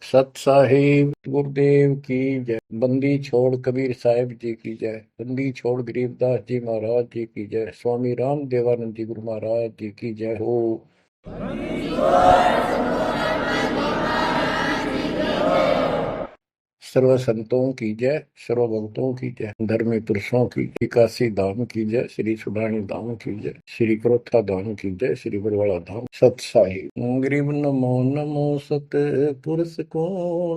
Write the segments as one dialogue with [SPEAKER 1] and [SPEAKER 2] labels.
[SPEAKER 1] सत साहिब गुरुदेव की जय। बंदी छोड़ कबीर साहिब जी की जय। बंदी छोड़ गरीबदास जी महाराज जी की जय। स्वामी राम देवानंद जी गुरु महाराज जी की जय हो। सर्व संतों की जय, सर्व भक्तों की जय, धर्मी पुरुषों की, श्री काशी धाम की जय, श्री सुडानी धाम की जय, श्री क्रोथा धाम की जय, श्री बरवाड़ा धाम। सत साहिब गरीब नमो नमो सत पुरुष को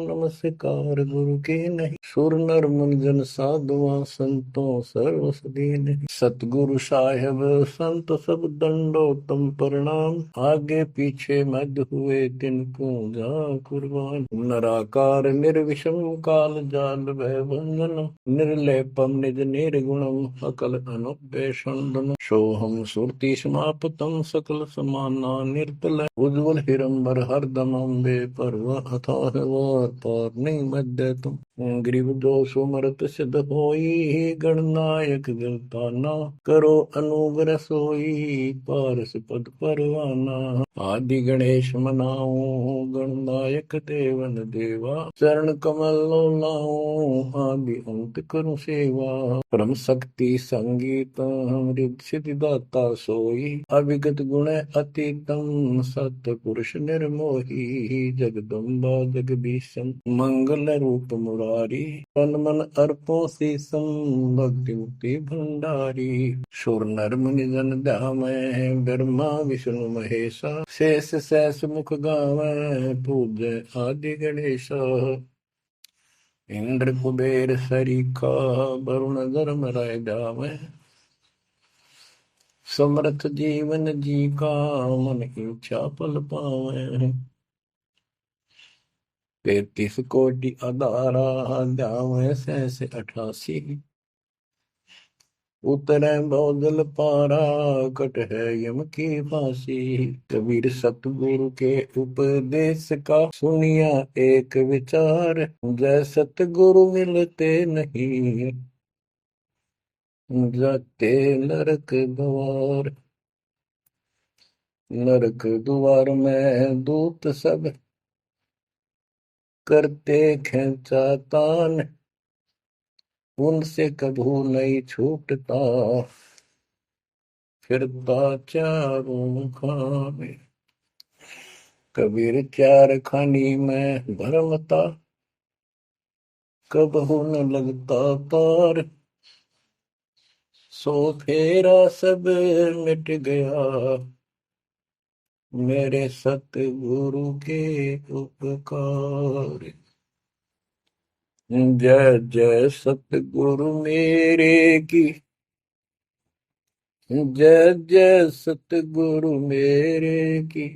[SPEAKER 1] नमस्कार गुरु के नहीं। सुर नर मुनि जन साधुआ संतों सर्व दीन। सतगुरु साहेब संत सब दंडोतम प्रणाम। आगे पीछे मध्य हुए तिनको जा कुर्बान। नराकार निर्विषम काल जाल भय भंजन। निर्लेपम निज निर्गुणम अकल अनुपेशंदन। सोहम सुरति समापतम सकल समाना निर्तल। उज्ज्वल हिरंबर हरदमं पर्व अथाह वार पार नहीं मध्य तुम। ग्रीव दोष सुमरत सिद्ध होई। गणनायक गिरताना करो अनुग्रह सोई। पारस पद परवाना आदि गणेश मनाऊं। गणनायक देवन देवा चरण कमल लाऊं। आदि अंत करूं सेवा। परम शक्ति संगीत रिद्धि सिद्धि दाता सोई। अविगत गुण अतीतम सत पुरुष निर्मोही। जगदम्बा जगदीशम मंगल रूप मुरारी। तन मन अर्पो सीसम भक्ति मुक्ति भंडारी। सुर नर मुनि जन ध्यामै। ब्रह्मा विष्णु महेशा। शेष सहस मुख गावै। पूज्य आदि गणेश। इंद्र कुबेर सरीखा। वरुण धर्म राय जावै। समर्थ जीवन जी का मन इच्छा फल पावै। 33 कोटि अधारा ध्यावै सहस 88। उतरै बहुजल पारा कट है यम की फांसी। कबीर सतगुरु के उपदेश का सुनिया एक विचार। जय सतगुरु मिलते नहीं जाते नरक द्वार। नरक द्वार में दूत सब करते खेचातान। उनसे कभू नहीं छूटता फिरता चारों खाने। कबीर चार खानी में भरमता कबहू न लगता तार। सो फेरा सब मिट गया मेरे सतगुरु के उपकार। जय जय सतगुरु मेरे की जय जय सतगुरु मेरे की।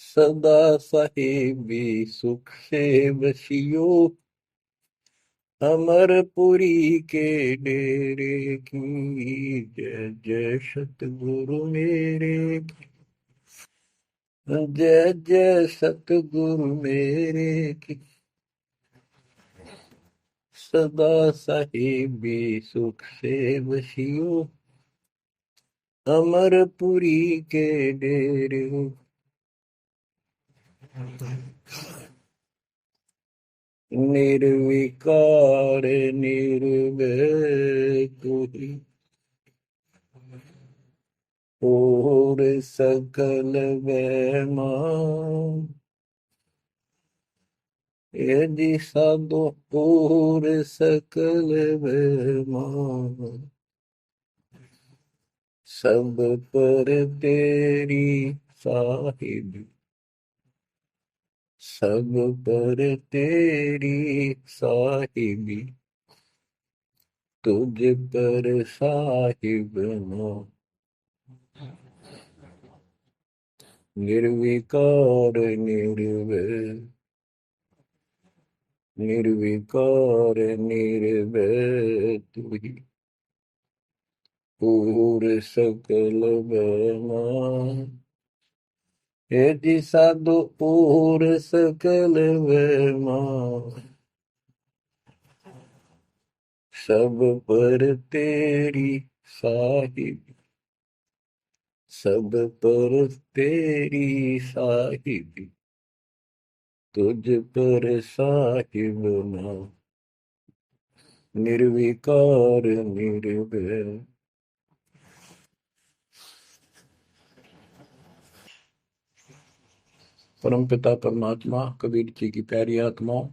[SPEAKER 1] सदा साहिबी सुख से बसियो अमरपुरी के डेरे की। जय जय सतगुरु मेरे की। जय जय सतगुरु मेरे की। सदा साहिबी सुख से बसियो अमरपुरी के डेरे। निर्विकार निर्भय तू ही और सकल वैमा। यदि साधो और सकल वैमा। सब पर तेरी साहिब सब पर तेरी साहिबी। तुझ पर साहिब ना। निर्विकार निर्भय निर्विकार निर्भय तू ही और सकल बना। यदि साधु और सकल बना। सब पर तेरी साहिब सब पर तेरी साहिब। तुझ पर साहिब ना निर्विकार निर्भय। परम पिता परमात्मा कबीर जी की प्यारी आत्माओं,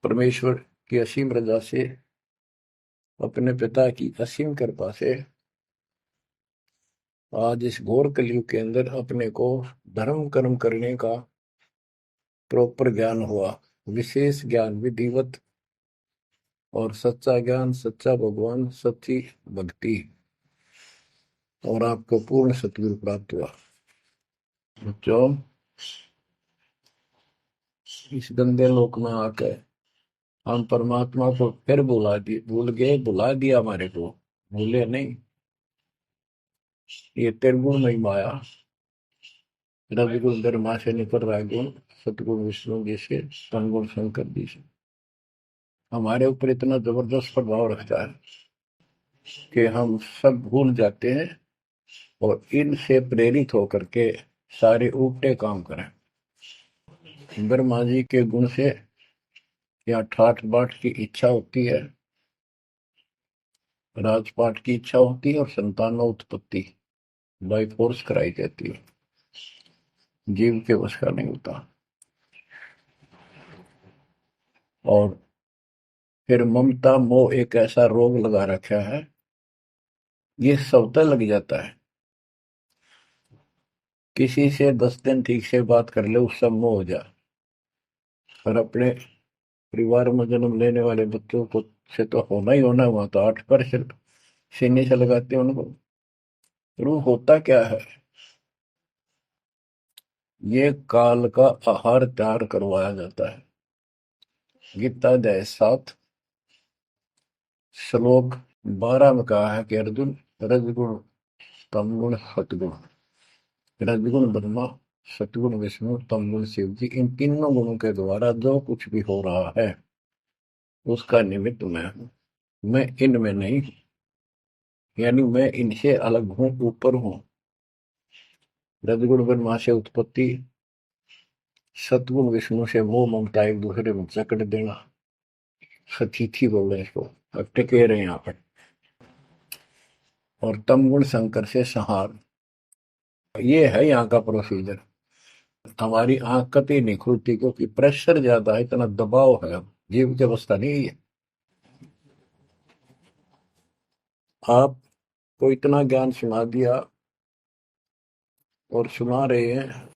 [SPEAKER 1] परमेश्वर की असीम रजा से, अपने पिता की असीम कृपा से आज इस घोर कलयुग के अंदर अपने को धर्म कर्म करने का प्रॉपर ज्ञान हुआ, विशेष ज्ञान विधिवत, और सच्चा ज्ञान, सच्चा भगवान, सच्ची भक्ति, और आपको पूर्ण सतगुरु प्राप्त हुआ। जो इस गंदे लोक में आकर हम परमात्मा को फिर भूल गए, भुला दिया हमारे को, भूले नहीं। ये त्रिगुण में माया, रविगुण धर्मा से निकल रहा है गुण, सतगुण विष्णु जी से, तमगुण शंकर जी से हमारे ऊपर इतना जबरदस्त प्रभाव रखता है कि हम सब भूल जाते हैं और इनसे प्रेरित होकर के सारे उल्टे काम करें। ब्रह्मा जी के गुण से या ठाठ बाट की इच्छा होती है, राजपाट की इच्छा होती है, और संतान उत्पत्ति बाई फोर्स कराई जाती है, जीव के वश का नहीं होता। और फिर ममता मोह एक ऐसा रोग लगा रखा है, ये सबता लग जाता है। किसी से 10 दिन ठीक से बात कर ले, उससे मोह हो जा, और अपने परिवार में जन्म लेने वाले बच्चों को से तो होना ही होना, हुआ तो 8% सीने से लगाते हैं उनको। रूह होता क्या है? ये काल का आहार तैयार करवाया जाता है। गीता अध्याय 7 श्लोक 12 में कहा है कि अर्जुन, रजगुण तमगुण सतगुण, रजगुण ब्रह्मा, सतगुण विष्णु, तमगुण शिव जी, इन तीनों गुणों के द्वारा जो कुछ भी हो रहा है उसका निमित्त मैं हूं, मैं इनमें नहीं हूं, यानी मैं इनसे अलग हूं, ऊपर हूं। रजगुण ब्रह्मा से उत्पत्ति, सतगुण विष्णु से मोह ममता एक दूसरे में जकड़ देना, सतीथी बोल रहे हैं इसको, अब टिके रहे यहाँ पर, और तमगुण शंकर से संहार। ये है यहाँ का प्रोसीजर। हमारी आंख कतई नहीं खुलती क्योंकि प्रेशर ज्यादा है, इतना दबाव है, जीव की अवस्था नहीं है। आपको इतना ज्ञान सुना दिया और सुना रहे हैं,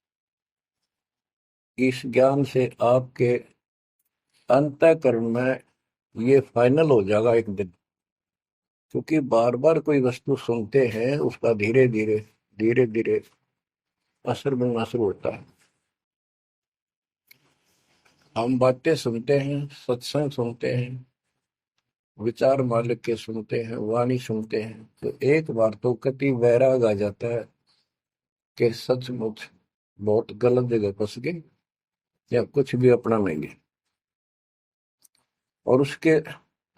[SPEAKER 1] इस ज्ञान से आपके अंतःकरण में ये फाइनल हो जाएगा एक दिन। क्योंकि बार बार कोई वस्तु सुनते हैं, उसका धीरे धीरे धीरे धीरे असर बनना शुरू होता है। हम बातें सुनते हैं, सत्संग सुनते हैं, विचार मालिक के सुनते हैं, वाणी सुनते हैं, तो एक बार तो कति वैराग आ जाता है कि सचमुच बहुत गलत जगह फंस गए या कुछ भी अपना लेंगे। और उसके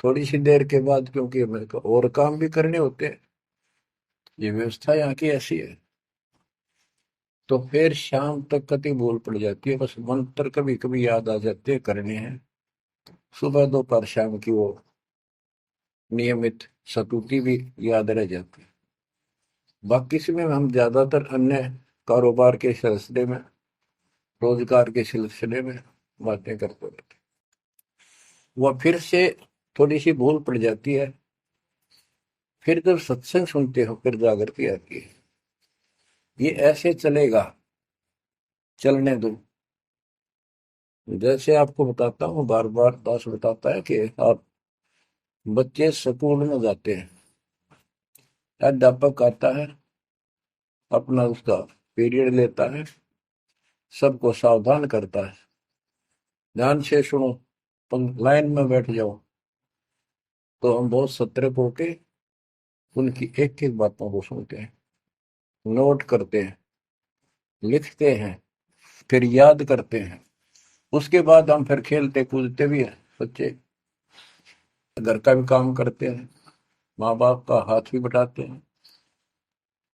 [SPEAKER 1] थोड़ी सी देर के बाद, क्योंकि मेरे को और काम भी करने होते हैं, ये व्यवस्था यहाँ की ऐसी है, तो फिर शाम तक कति भूल पड़ जाती है। बस मंत्र कभी कभी याद आ जाते हैं, करने हैं। सुबह दोपहर शाम की वो नियमित सतुति भी याद रह जाती है। बाकी समय हम ज्यादातर अन्य कारोबार के सिलसिले में, रोजगार के सिलसिले में बातें करते रहते। वह फिर से थोड़ी सी भूल पड़ जाती है। फिर जब सत्संग सुनते हो फिर जागृति आती है। ये ऐसे चलेगा, चलने दो। जैसे आपको बताता हूँ, बार बार दास बताता है कि आप बच्चे स्कूल में जाते हैं, अध्यापक आता है, अपना उसका पीरियड लेता है, सबको सावधान करता है, ध्यान से सुनो, लाइन में बैठ जाओ। तो हम बहुत सतर्क होके उनकी एक एक बातों को सुनते हैं, नोट करते हैं, लिखते हैं, फिर याद करते हैं। उसके बाद हम फिर खेलते कूदते भी हैं, बच्चे घर का भी काम करते हैं, माँ बाप का हाथ भी बटाते हैं।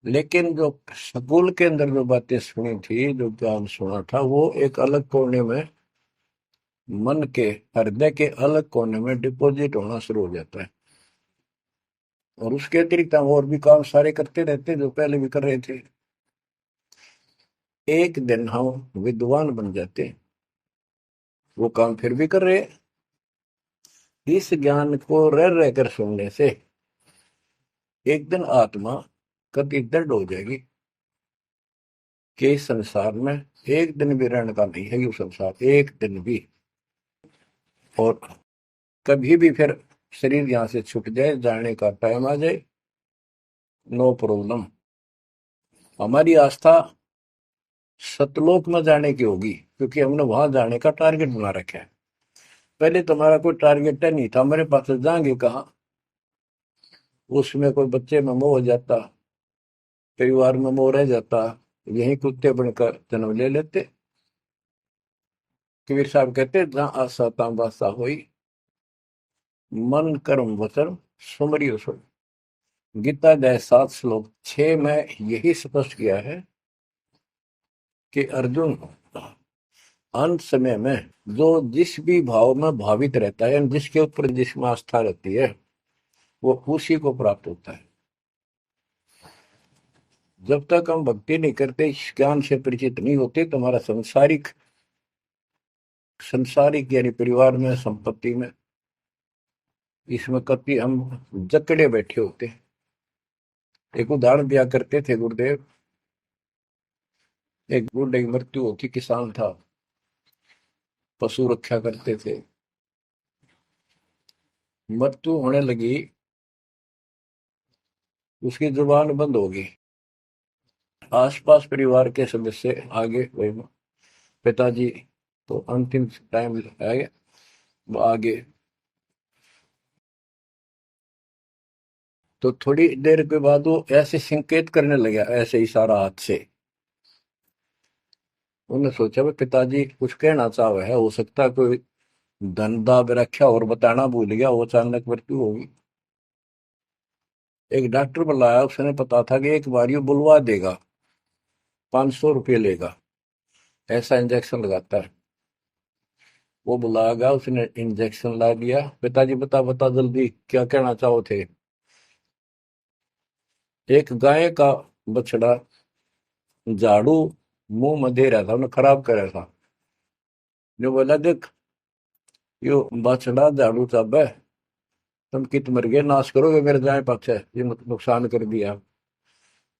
[SPEAKER 1] लेकिन जो स्कूल के अंदर जो बातें सुनी थी, जो ज्ञान सुना था, वो एक अलग कोने में, मन के हृदय के अलग कोने में डिपॉजिट होना शुरू हो जाता है। और उसके अतिरिक्त हम और भी काम सारे करते रहते जो पहले भी कर रहे थे। एक दिन हम विद्वान बन जाते, वो काम फिर भी कर रहे। इस ज्ञान को रह रहकर सुनने से एक दिन आत्मा कति दृढ़ हो जाएगी कि इस संसार में एक दिन भी रहने का नहीं है, ये संसार एक दिन भी। और कभी भी फिर शरीर यहां से छूट जाए, जाने का टाइम आ जाए, नो प्रॉब्लम। हमारी आस्था सतलोक में जाने की होगी, क्योंकि हमने वहां जाने का टारगेट बना रखा है। पहले तुम्हारा कोई टारगेट नहीं था, मेरे पास जाएंगे कहाँ। उसमें कोई बच्चे में मोह हो जाता, परिवार में मोह रह जाता, यही कुत्ते बनकर जन्म ले लेते। कबीर साहब कहते जहां आशा ता बासा हुई, मन कर्म वचन सुमरियो सुन। गीता अध्याय 7 श्लोक 6 में यही स्पष्ट किया है कि अर्जुन, अंत समय में जो जिस भी भाव में भावित रहता है, जिसके ऊपर जिसमें आस्था रहती है, वो उसी को प्राप्त होता है। जब तक हम भक्ति नहीं करते, इस ज्ञान से परिचित नहीं होते, तो हमारा संसारिक यानी परिवार में, संपत्ति में, इसमें कभी हम जकड़े बैठे होते। एक उदाहरण दिया करते थे गुरुदेव। एक बूढ़े की मृत्यु होती, किसान था, पशु रक्षा करते थे। मृत्यु होने लगी, उसकी जुबान बंद हो गई। आसपास परिवार के सदस्य आगे, वही पिताजी तो अंतिम टाइम आ गया, वो आगे। तो थोड़ी देर के बाद वो ऐसे संकेत करने लगा, ऐसे इशारा हाथ से। उन्होंने सोचा भाई पिताजी कुछ कहना चाह रहे हैं, हो सकता है कोई धन दाब रखा और बताना भूल गया, वो अचानक मृत्यु होगी। एक डॉक्टर बुलाया, उसने पता था कि एक बार ये बुलवा देगा, 500 रुपये लेगा, ऐसा इंजेक्शन लगाता है। वो बुलाया गया, उसने इंजेक्शन ला दिया। पिताजी बता बता जल्दी क्या कहना चाहो थे। एक गाय का बछड़ा झाड़ू मुंह में दे रहा था, उन्हें खराब कर रहा था। जो बोला देख, यो बछड़ा झाड़ू चाबे है, तुम कित मर गए, नाश करोगे मेरे गाय पक्ष है, ये नुकसान कर दिया।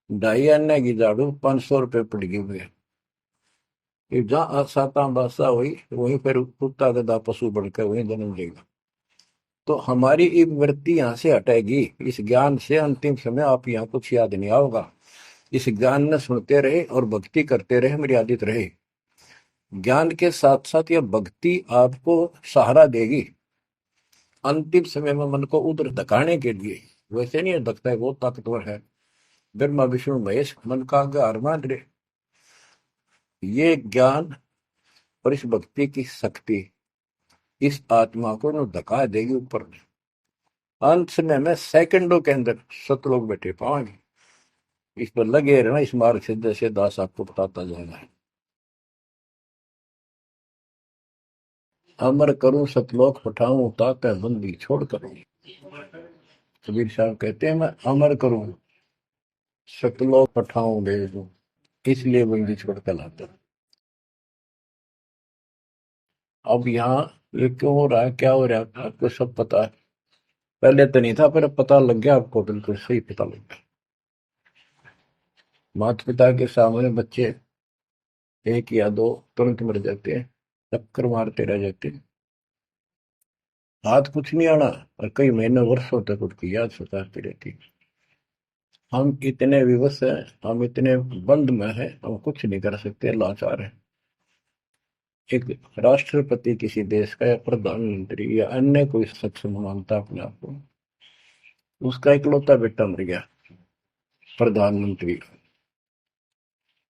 [SPEAKER 1] 2.5 आने की झाड़ू 500 रुपये पड़ गई हुए। ये जहाँ साता बासा हुई, वहीं पर कुत्ता गधा पशु बढ़कर वहीं जन्म लेगा। तो हमारी एक वृत्ति यहाँ से हटेगी इस ज्ञान से। अंतिम समय आप यहाँ कुछ याद नहीं आओगा, इस ज्ञान में सुनते रहे और भक्ति करते रहे, मर्यादित रहे। ज्ञान के साथ साथ यह भक्ति आपको सहारा देगी अंतिम समय में, मन को उधर धकाने के लिए। वैसे नहीं धकता है, वो ताकतवर है, ब्रह्मा विष्णु महेश मन का आज्ञा मान रहे। ये ज्ञान और इस भक्ति की शक्ति इस आत्मा को न धका देगी ऊपर। अंत समय में सेकंडों के अंदर सतलोक बैठे पाएंगे। इस पर लगे रहना, इस मार्ग से जैसे दास आपको बताता जाएगा। अमर करूं सतलोक पठाऊं, ताकि बंदी छोड़ करूं। कबीर साहब कहते हैं मैं अमर करूं, सतलोक पठाऊं भेज दूं, इसलिए बंदी छोड़ कर लाता। अब यहाँ ये क्यों हो रहा है, क्या हो रहा है, आपको सब पता है। पहले तो नहीं था, पर अब पता लग गया आपको, बिल्कुल सही पता लग गया। माता पिता के सामने बच्चे एक या दो तुरंत मर जाते हैं, चक्कर मारते रह जाते हैं, हाथ कुछ नहीं आना, और कई महीने वर्षों तक उसकी याद सताती रहती है। हम इतने विवश हैं, हम इतने बंद में हैं, हम कुछ नहीं कर सकते, लाचार हैं। एक राष्ट्रपति किसी देश का, या प्रधानमंत्री या अन्य कोई सक्षम मानता अपने आप को, उसका इकलौता बेटा मर गया, प्रधानमंत्री,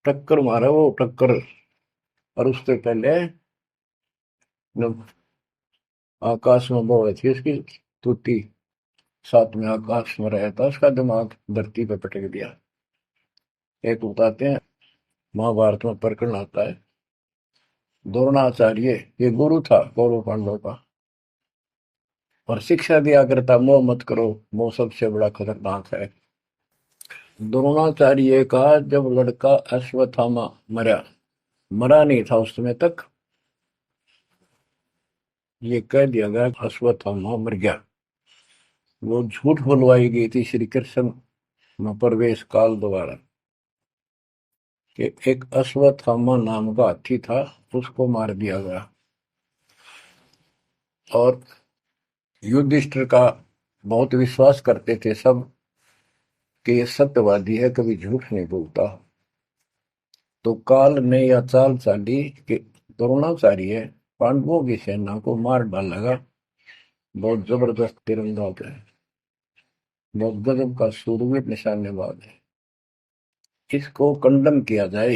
[SPEAKER 1] टक्कर मारा वो टक्कर। और उससे पहले जब आकाश में वो थी उसकी टूटी, साथ में आकाश में रहा था, उसका दिमाग धरती पे पटक दिया। एक बताते हैं, महाभारत में प्रकरण आता है, द्रोणाचार्य ये गुरु था कौरव पांडव का, और शिक्षा दिया करता मोह मत करो, मोह सबसे बड़ा खतरनाक है। द्रोणाचार्य का जब लड़का अश्वत्थामा मरा, मरा नहीं था उस समय तक, ये कह दिया गया अश्वत्थामा मर गया। वो झूठ बुलवाई गई थी श्री कृष्ण में प्रवेश काल द्वारा कि एक अश्वत्थामा नाम का हाथी था, उसको मार दिया गया। और युधिष्ठिर का बहुत विश्वास करते थे सब कि ये सत्यवादी है, कभी झूठ नहीं बोलता। तो काल ने यह चाल चाली कि द्रोणाचार्य पांडवों की सेना को मार डालेगा। बहुत जबरदस्त तीरंदाज है, बहुत गजब का शूरवीर निशानेबाज है, इसको कंडम किया जाए।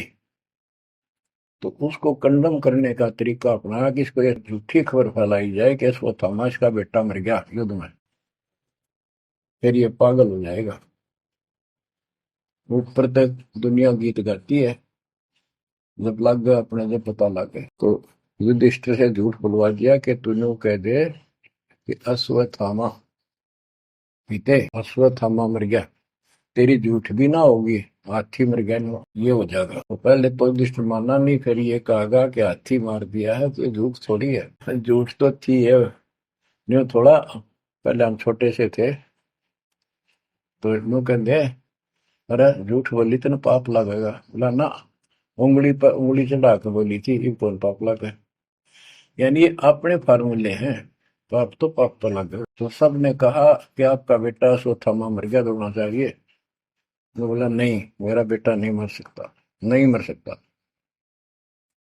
[SPEAKER 1] तो उसको कंडम करने का तरीका अपनाया कि इसको एक झूठी खबर फैलाई जाए कि अश्वत्थामा इसका बेटा मर गया युद्ध में, फिर ये पागल हो जाएगा। ऊपर तक दुनिया गीत गाती है, जब लग गया अपने जब पता लग गया तो युधिष्ठिर से झूठ बुलवा दिया कि तूने कह दे कि अश्वत्थामा पीते, अश्वत्थामा मर गया, तेरी झूठ भी ना होगी, हाथी मर गया ना, ये हो जाएगा। तो पहले तो युधिष्ठिर माना नहीं, फिर ये कहा कि हाथी मार दिया है तो झूठ थोड़ी है, झूठ तो थी है। न्यू थोड़ा, पहले हम छोटे से थे तो न्यू कहते, अरे झूठ बोली तो ना पाप लगेगा, बोला ना, उंगली पर उंगली चढ़ा के बोली थी, ये कौन पाप लगे। यानी ये अपने फार्मूले हैं, पाप तो पाप पर लगे। तो सब ने कहा कि आपका बेटा अश्वत्थामा मर गया द्रोणाचार्य। तो बोला नहीं, मेरा बेटा नहीं मर सकता, नहीं मर सकता,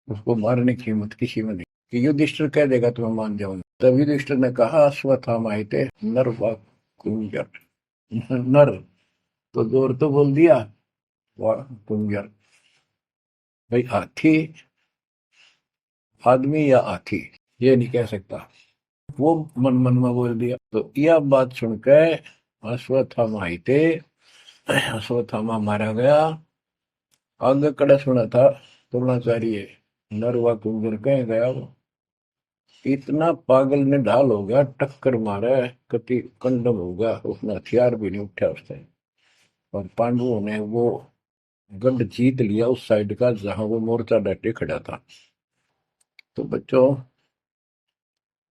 [SPEAKER 1] उसको मारने की हिम्मत किसी में नहीं। कि युधिष्ठिर कह देगा तो मैं मान जाऊंगा। तब युधिष्ठिर ने कहा अश्वत्थामा थे नर वा कुंजर, नर तो जोर तो बोल दिया, वाह कुंजर, भाई हाथी आदमी या हाथी ये नहीं कह सकता, वो मन मन में बोल दिया। तो यह बात सुनकर अश्वत्थामा ही थे, अश्वत्थामा मारा गया। आगे कड़ा सुना था द्रोणाचार्य, नरवा कुंजर कह गया वो, इतना पागल ने ढाल हो गया, टक्कर मारा, कति कंडम हो गया, उसने हथियार भी नहीं उठा उसने। और पांडवों ने वो गढ़ जीत लिया उस साइड का जहां वो मोर्चा डटे खड़ा था। तो बच्चों,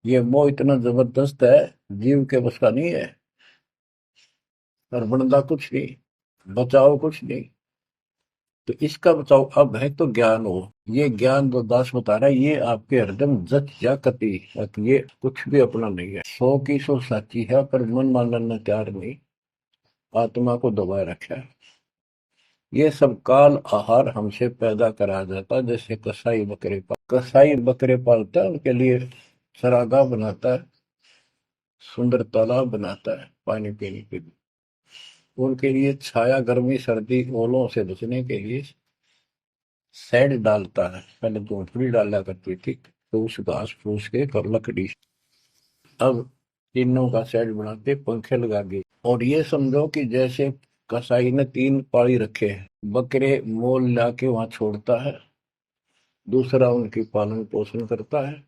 [SPEAKER 1] ये मोह इतना जबरदस्त है, जीव के बस का नहीं है, और बनता कुछ नहीं, बचाओ कुछ नहीं। तो इसका बचाओ अब है तो ज्ञान हो, ये ज्ञान जो दास बता रहा है ये आपके हृदय में जच जा कति, ये कुछ भी अपना नहीं है, 100 की 100 सच्ची है, पर मन मानने तैयार नहीं, आत्मा को दबाए रखा है। ये सब काल आहार हमसे पैदा करा जाता है, जैसे कसाई बकरे पालता है, उनके लिए चरागाह बनाता है, सुंदर तालाब बनाता है पानी पीने के लिए, उनके लिए छाया गर्मी सर्दी ओलों से बचने के लिए शेड डालता है। पहले झोंपड़ी डाला करती थी, तो उस घास फूस के और लकड़ी, अब तीनों का शेड बनाते, पंखे लगा दिए। और ये समझो कि जैसे कसाई ने 3 पाड़ी रखे हैं, बकरे मोल लाके वहां छोड़ता है, दूसरा उनकी पालन पोषण करता है,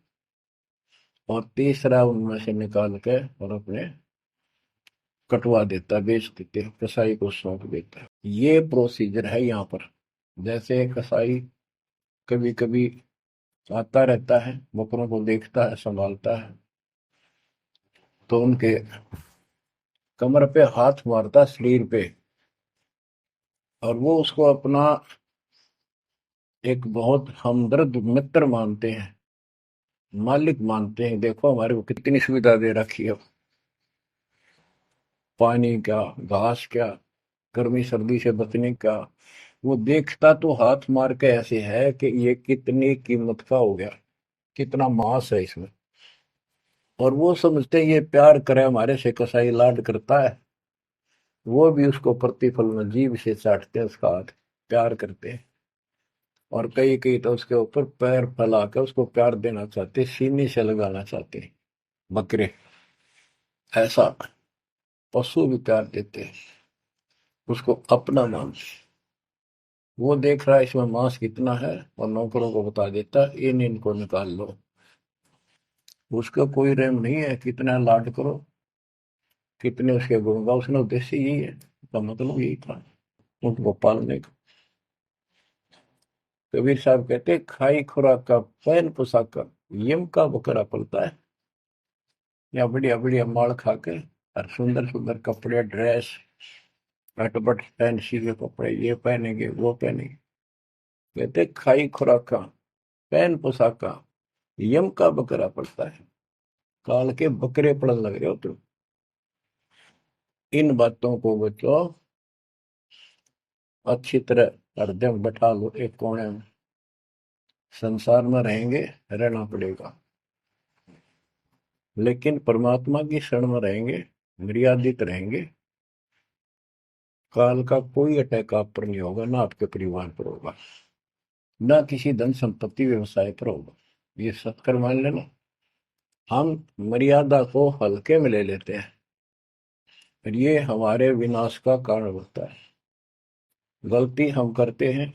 [SPEAKER 1] और तीसरा उनमें से निकाल के और अपने कटवा देता है, बेच देते हैं, कसाई को सौंप देता है। ये प्रोसीजर है यहाँ पर। जैसे कसाई कभी कभी आता रहता है, बकरों को देखता है, संभालता है, तो उनके कमर पे हाथ मारता, शरीर पे, और वो उसको अपना एक बहुत हमदर्द मित्र मानते हैं, मालिक मानते हैं। देखो हमारे को कितनी सुविधा दे रखी है, पानी क्या, घास क्या, गर्मी सर्दी से बचने का। वो देखता तो हाथ मार के ऐसे है कि ये कितनी कीमत का हो गया, कितना मांस है इसमें। और वो समझते हैं ये प्यार करे हमारे से, कसाई लाड करता है, वो भी उसको प्रतिफल में जीभ से चाटते हैं उसका हाथ, प्यार करते हैं। और कई कई तो उसके ऊपर पैर फैला कर उसको प्यार देना चाहते, सीने से लगाना चाहते, बकरे ऐसा पशु भी प्यार देते हैं, उसको अपना मानते। वो देख रहा है इसमें मांस कितना है और नौकरों को बता देता इनको निकाल लो। उसका कोई रहम नहीं है, कितना लाड करो, कितने उसके गुण गा, उसने उद्देश्य यही है, उसका मतलब यही था उनको पालने का। कबीर साहब कहते खाई खुराक का पहन पोशाक का यम का बकरा पलता है। या बढ़िया बढ़िया माल खा के और सुंदर सुंदर कपड़े ड्रेस अटपट फैंसी के कपड़े ये पहनेंगे वो पहनेंगे। कहते खाई खुराक का पहन पोशाक का यम का बकरा पड़ता है। काल के बकरे पड़न लग रहे हो तुम। इन बातों को बच्चों अच्छी तरह हृदय में बैठा लो एक कोने में। संसार में रहेंगे, रहना पड़ेगा, लेकिन परमात्मा की शरण में रहेंगे, मर्यादित रहेंगे। काल का कोई अटैक आप पर नहीं होगा, ना आपके परिवार पर होगा, ना किसी धन संपत्ति व्यवसाय पर होगा। ये सत्कर मान लेना। हम मर्यादा को हल्के में ले लेते हैं और ये हमारे विनाश का कारण होता है। गलती हम करते हैं,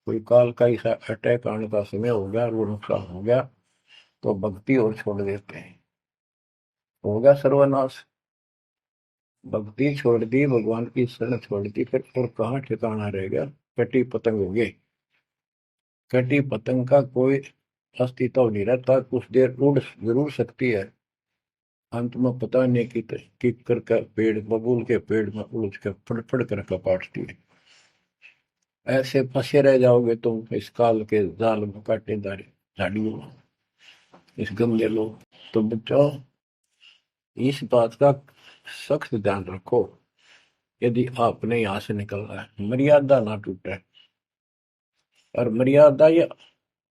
[SPEAKER 1] कोई काल का ऐसा अटैक आने का समय हो गया और वो नुकसान हो गया तो भक्ति और छोड़ देते हैं, हो गया सर्वनाश। भक्ति छोड़ दी, भगवान की शरण छोड़ दी, फिर और कहाँ ठिकाना रह गया। कटी पतंग हो गए। कटी पतंग का कोई अस्तित्व नहीं रहता, कुछ देर उड़ जरूर सकती है, अंत में पता नहीं कि करके पेड़ बबूल के पेड़ में उलझ के फड़फड़ कर कपाटती है। ऐसे फंसे रह जाओगे तुम इस काल के जाल में, कांटेदार झाड़ियों में, इस गंदे लोग। तो बच्चों इस बात का सख्त ध्यान रखो, यदि आपने यहाँ से निकलना है मर्यादा ना टूटे। और मर्यादा ये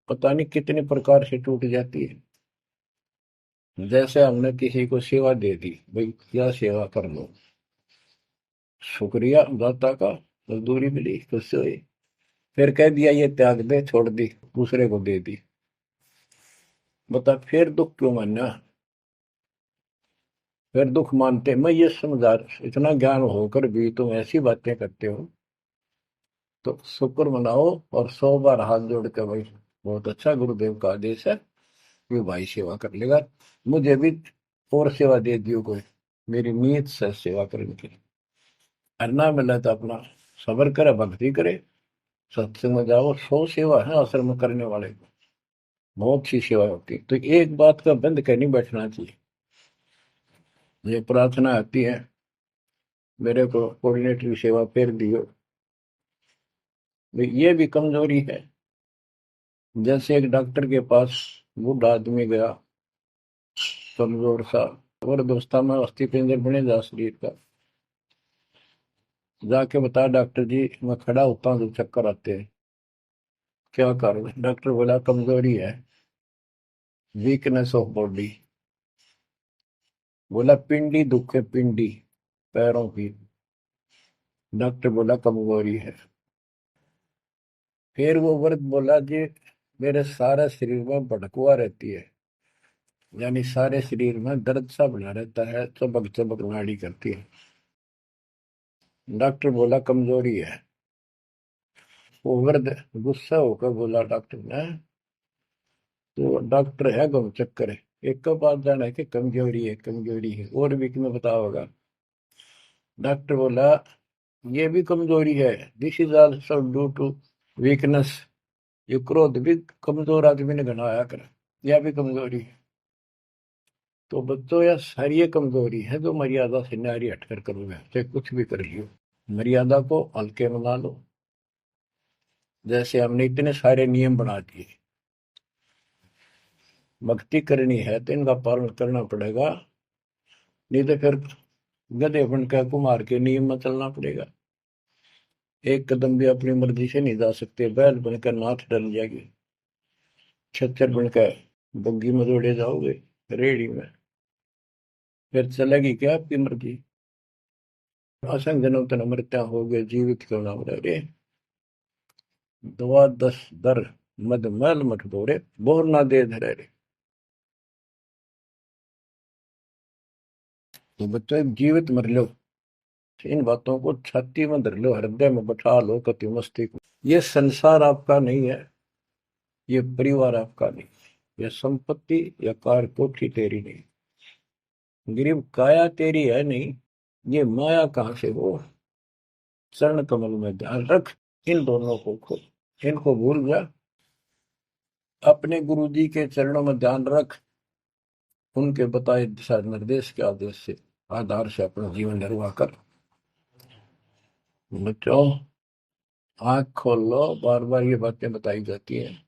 [SPEAKER 1] पता नहीं कितने प्रकार से टूट जाती है। जैसे हमने किसी को सेवा दे दी, भाई क्या सेवा कर लो, शुक्रिया दाता का, मजदूरी मिली खुश हुई, फिर कह दिया ये त्याग दे, छोड़ दी, दूसरे को दे दी। बता फिर दुख क्यों मानना। फिर दुख मानते, मैं ये समझा, इतना ज्ञान होकर भी तुम ऐसी बातें करते हो, तो शुक्र मनाओ और 100 बार हाथ जोड़ के भाई बहुत अच्छा गुरुदेव का आदेश है, ये भाई सेवा कर लेगा, मुझे भी और सेवा दे दियो कोई, मेरी नीयत से सेवा करने की। अन्ना मिला तो अपना सबर करे, भक्ति करे, सत्संग में जाओ। 100 सेवा है असल में करने वाले को, बहुत सी सेवा होती है। तो एक बात का बंद कर नहीं बैठना चाहिए। ये प्रार्थना आती है, मेरे को कोऑर्डिनेटर सेवा फिर दियो, ये भी कमजोरी है। जैसे एक डॉक्टर के पास बूढ़ा आदमी गया, कमजोर सा, और दोस्ता में अस्थि पिंजर बने जा शरीर का, जाके बता डॉक्टर जी मैं खड़ा होता हूँ तो चक्कर आते हैं, क्या कारण है? डॉक्टर बोला कमजोरी है, वीकनेस ऑफ बॉडी। बोला पिंडी दुख है, पिंडी पैरों की। डॉक्टर बोला कमजोरी है। फिर वो वर्द बोला जी मेरे सारे शरीर में भड़कुआ रहती है, यानी सारे शरीर में दर्द सा बना रहता है, चबक चबक नाड़ी करती है। डॉक्टर बोला कमजोरी है। वो वृद्ध गुस्सा होकर बोला डॉक्टर ने, तो डॉक्टर है गम चक्कर है, एक का बात जाना है कि कमजोरी है, कमजोरी है, और भी तुम्हें पता होगा। डॉक्टर बोला ये भी कमजोरी है, this is also due to weakness. ये क्रोध भी कमजोर आदमी ने घनाया कर, यह भी कमजोरी है। तो बच्चों यह सारी ये कमजोरी है जो मर्यादा से नारी हटकर करोगे, चाहे कुछ भी कर लियो। मर्यादा को हल्के में ला लो। जैसे हमने इतने सारे नियम बना दिए, भक्ति करनी है तो इनका पालन करना पड़ेगा, नहीं तो फिर गधे बनकर कुमार के नियम में चलना पड़ेगा। एक कदम भी अपनी मर्जी से नहीं जा सकते, बैल बनकर नाथ डल जाएगी, छच्चर बनकर बग्गी में दौड़े जाओगे, रेड़ी में, फिर चलेगी क्या आपकी मर्जी। असंग जन्म तन मृत्या हो गए, जीवित क्यों ना रे। दवा दस दर मद मैल मठ दौड़े, बोर ना दे धरे रे। तो बच्चों जीवित मर लो, इन बातों को छाती में धर लो, हृदय में बैठा लो, कति मस्ती को। ये संसार आपका नहीं है, ये परिवार आपका नहीं, ये संपत्ति या कार कोठी तेरी नहीं, गरीब काया तेरी है नहीं, ये माया कहां से वो। चरण कमल में ध्यान रख, इन दोनों को खो, इनको भूल जा, अपने गुरु जी के चरणों में ध्यान रख, उनके बताए दिशा निर्देश के आदेश से आधार से अपना जीवन निर्वाह कर। बच्चों आंख खोल लो, बार बार ये बातें बताई जाती हैं।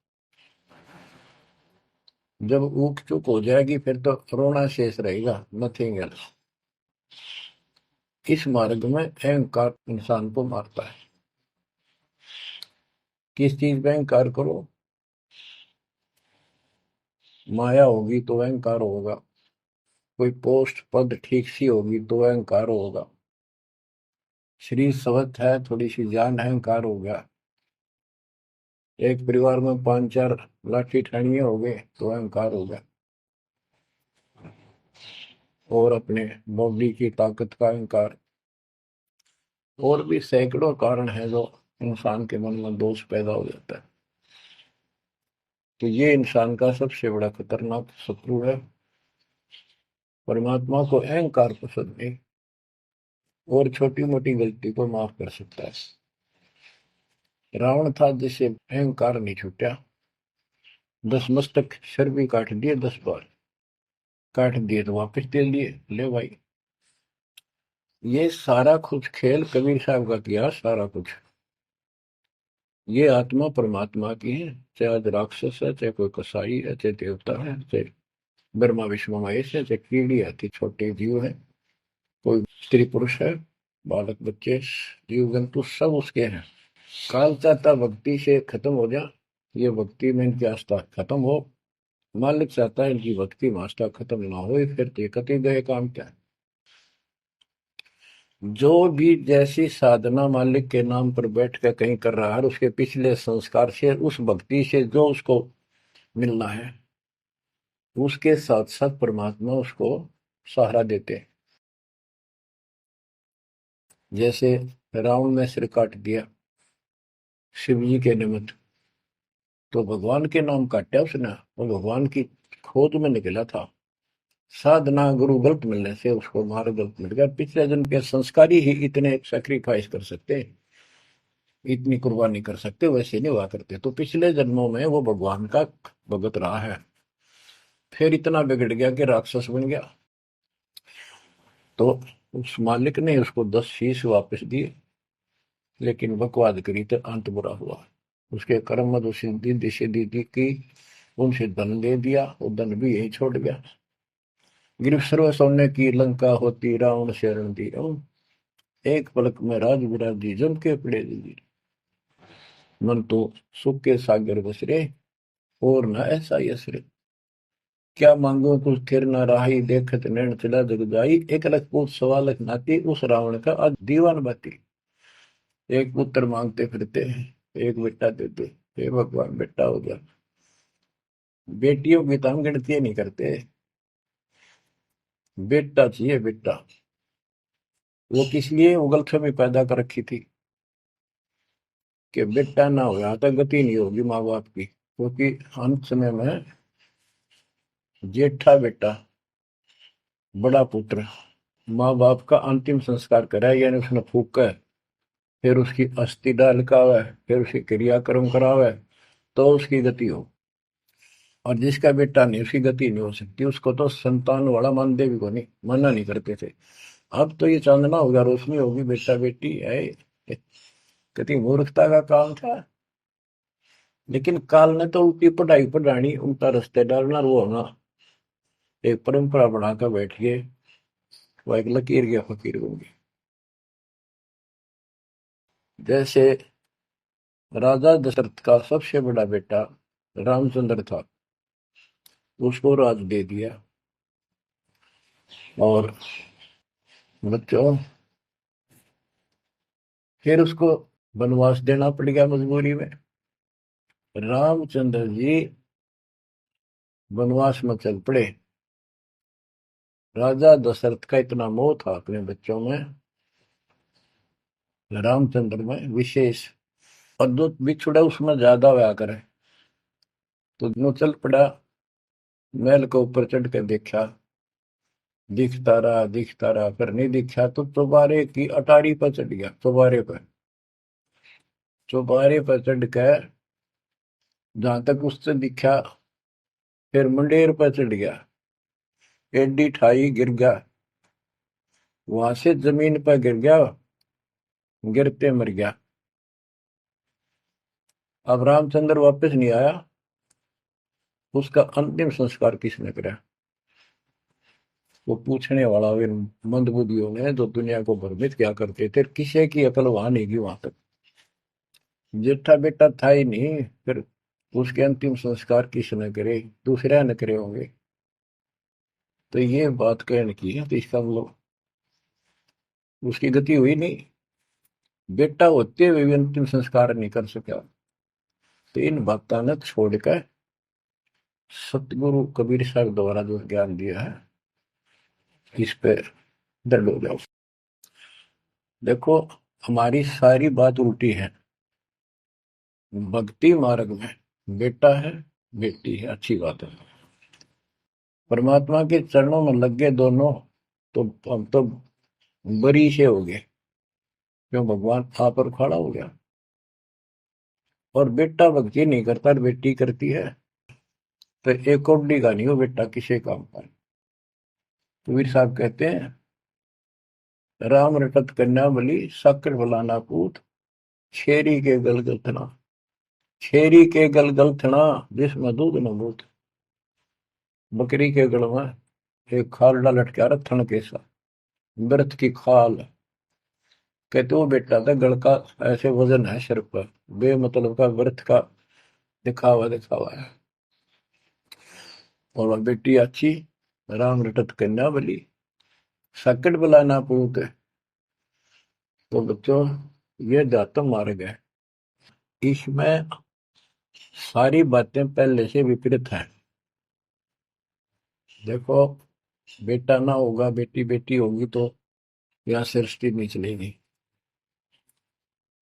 [SPEAKER 1] जब ऊख चुक हो जाएगी फिर तो रोना शेष रहेगा, नथिंग एल्स। इस मार्ग में अहंकार इंसान को मारता है। किस चीज में अहंकार करो, माया होगी तो अहंकार होगा, कोई पोस्ट पद ठीक सी होगी तो अहंकार होगा, शरीर स्वस्थ है, थोड़ी सी जान, अहंकार हो गया, एक परिवार में 5-4 लाठी ठाणिये हो गए तो अहंकार हो गया, और अपने बॉडी की ताकत का अहंकार। और भी सैकड़ों कारण है जो इंसान के मन में दोष पैदा हो जाता है। तो ये इंसान का सबसे बड़ा खतरनाक शत्रु है। परमात्मा को अहंकार पसंद नहीं, और छोटी मोटी गलती को माफ कर सकता है। रावण था जिसे अहंकार नहीं छूटा, 10 मस्तक सर भी काट दिए, 10 बार काट दिए तो वापस दे दिए, ले भाई। ये सारा कुछ खेल कबीर साहब का किया, सारा कुछ। ये आत्मा परमात्मा की है, चाहे आज राक्षस है, चाहे कोई कसाई है, चाहे देवता है, चाहे ब्रह्मा विष्णु महेश है, चाहे कीड़ी आती छोटे जीव है, कोई स्त्री पुरुष है, बालक बच्चे, जीव जंतु सब उसके हैं। काल चाहता भक्ति से खत्म हो जा, ये भक्ति में इनकी आस्था खत्म हो, मालिक चाहता है इनकी भक्ति में आस्था खत्म ना हो, फिर तो कति गए काम क्या है। जो भी जैसी साधना मालिक के नाम पर बैठ कर कहीं कर रहा है, उसके पिछले संस्कार से, उस भक्ति से जो उसको मिलना है, उसके साथ साथ परमात्मा उसको सहारा देते हैं। जैसे रावण ने सिर काट दिया शिव जी के निमित्त, तो भगवान के नाम काटा उसने, वो भगवान की खोज में निकला था। साधना गुरु गलत मिलने से उसको मार्ग गलत मिल गया। पिछले जन्म के संस्कारी ही इतने सैक्रिफाइस कर सकते, इतनी कुर्बानी कर सकते, वैसे नहीं हुआ करते। तो पिछले जन्मों में वो भगवान का भगत रहा है, फिर इतना बिगड़ गया कि राक्षस बन गया। तो उस मालिक ने उसको 10 शीश वापस दिए, लेकिन बकवाद करी तो अंत बुरा हुआ। उसके कर्म में सिद्धि सिद्धि की, उनसे धन दे दिया, वो धन भी यही छोड़ गया। गिरफ्त सर्व सोने की लंका होती, रावण शरण दी, एक पलक में राज विराजी, जम के पड़े दी, मन तो सुख के सागर बसरे, और न ऐसा यसरे। क्या मांगो कुछ थिर न राही, देखत नैन चला जग जाई, एक लख पूत सवा लख नाती, उस रावण का आज दीवान बाती। एक पुत्र मांगते फिरते, एक बेटा देते, हे भगवान बेटा हो गया। बेटियों की तो हम गिनती नहीं करते, बेटा चाहिए बेटा। वो किस लिए उगलछमी पैदा कर रखी थी कि बेटा ना हो तो गति नहीं होगी माँ बाप की, क्योंकि अंत समय में जेठा बेटा, बड़ा पुत्र माँ बाप का अंतिम संस्कार कराए, यानी उसने फूका है, फिर उसकी अस्थि डाल का है, फिर उसकी क्रियाक्रम करावे, तो उसकी गति हो। और जिसका बेटा नहीं, उसकी गति नहीं हो सकती। उसको तो संतान वाला मानते भी को नहीं, मना नहीं करते थे। अब तो ये चांदना होगा, रोशनी होगी, बेटा बेटी है, कितनी मूर्खता का काम था। लेकिन काल ने तो उल्टी पढ़ाई पढ़ानी, उल्टा रास्ते डालना, वो होना, एक परंपरा बनाकर बैठ गए, वो एक लकीर के फकीर होंगे। जैसे राजा दशरथ का सबसे बड़ा बेटा रामचंद्र था, उसको राज दे दिया, और बच्चों फिर उसको वनवास देना पड़ गया मजबूरी में। रामचंद्र जी वनवास में चल पड़े। राजा दशरथ का इतना मोह था अपने बच्चों में रामचंद्र में विशेष, और जो बिछुड़ा उसमें ज्यादा होया करे, तो नो चल पड़ा, महल के ऊपर चढ़ के देखा, दिखता रहा, फिर नहीं दिखा तो चौबारे की अटारी पर चढ़ गया, चौबारे पर चढ़ कर जहां तक उससे दिखा, फिर मुंडेर पर चढ़ गया, एडी ठाई गिर गया, वहां से जमीन पर गिर गया, गिरते मर गया। अब रामचंद्र वापस नहीं आया, उसका अंतिम संस्कार किसने करा? वो पूछने वाला वे मंदबुद्धियों ने जो दुनिया को भ्रमित क्या करते थे, किसी की अकल वहां नहीं गई वहां तक, जेठा बेटा था ही नहीं, फिर उसके अंतिम संस्कार किसने करे? दूसरे ने करे होंगे। तो ये बात कहने की है, तो इसका मतलब उसकी गति हुई नहीं, बेटा होते हुए भी अंतिम संस्कार नहीं कर सका। तो इन बातों ने छोड़कर सतगुरु कबीर साहब द्वारा जो ज्ञान दिया है, इस पे दृढ़ हो जाओ। देखो, हमारी सारी बात उल्टी है। भक्ति मार्ग में बेटा है, बेटी है, अच्छी बात है। परमात्मा के चरणों में लग गए दोनों, तो हम तो बरी से हो गए, क्यों? भगवान आप पर खड़ा हो गया। और बेटा भक्ति नहीं करता, बेटी करती है, तो एक कौडी का नहीं हो बेटा किसी काम का। कबीर साहब कहते हैं, राम रटत कन्या बली, साकर फलाना पूत, छेरी के गलगल थना, छेरी के गलगल थना, जिसमें दूध न बूत। बकरी के गल में एक खाल लटका रहा थन के साथ, व्रत की खाल। कहते वो बेटा था गल का, ऐसे वजन है सिर पर, बेमतलब का व्रत का दिखावा है। और वह बेटी अच्छी, राम रटत कन्या बली, सकट बलाना पूत। तो बच्चों, ये दातम मार्ग है, इसमें सारी बातें पहले से विपरीत हैं। देखो, बेटा ना होगा, बेटी बेटी होगी, तो यहाँ सृष्टि नहीं चलेगी।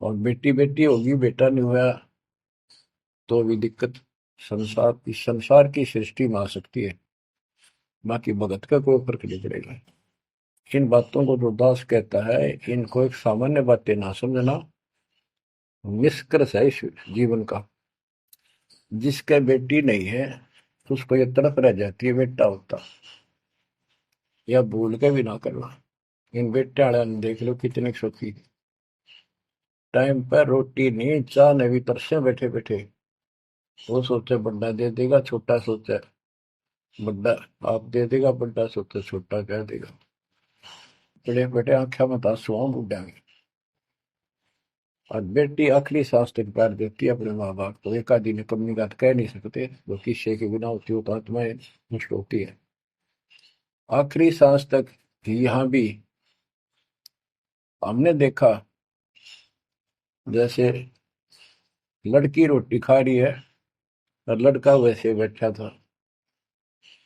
[SPEAKER 1] और बेटी बेटी होगी, बेटा नहीं हुआ, तो भी दिक्कत संसार की सृष्टि में आ सकती है। बाकी भगत का कोई फर्क नहीं पड़ेगा। इन बातों को जो दास कहता है, इनको एक सामान्य बातें ना समझना, निष्कर्ष है इस जीवन का। जिसके बेटी नहीं है, उसको ये तड़प रह जाती है बेटा होता, या भूल के भी ना करना। इन बेटे वाले ने देख लो कितने सुखी, टाइम पर रोटी नहीं, चाह ने भी तरसे बैठे बैठे। वो सोचे बड़ा दे देगा, छोटा सोचे बड़ा आप दे देगा, बड़ा सोचे छोटा कह देगा। बड़े बेटे आख्या में आंसू बुढ़ा में। और बेटी आखिरी सांस तक प्यार देती है अपने माँ बाप को, एक आदि ने कमी बात कह नहीं सकते, वो किस्से के बिना होती हो तो आत्माएं नष्ट होती है। आखिरी सांस तक यहाँ भी हमने देखा, जैसे लड़की रोटी खा रही है और लड़का वैसे बैठा था,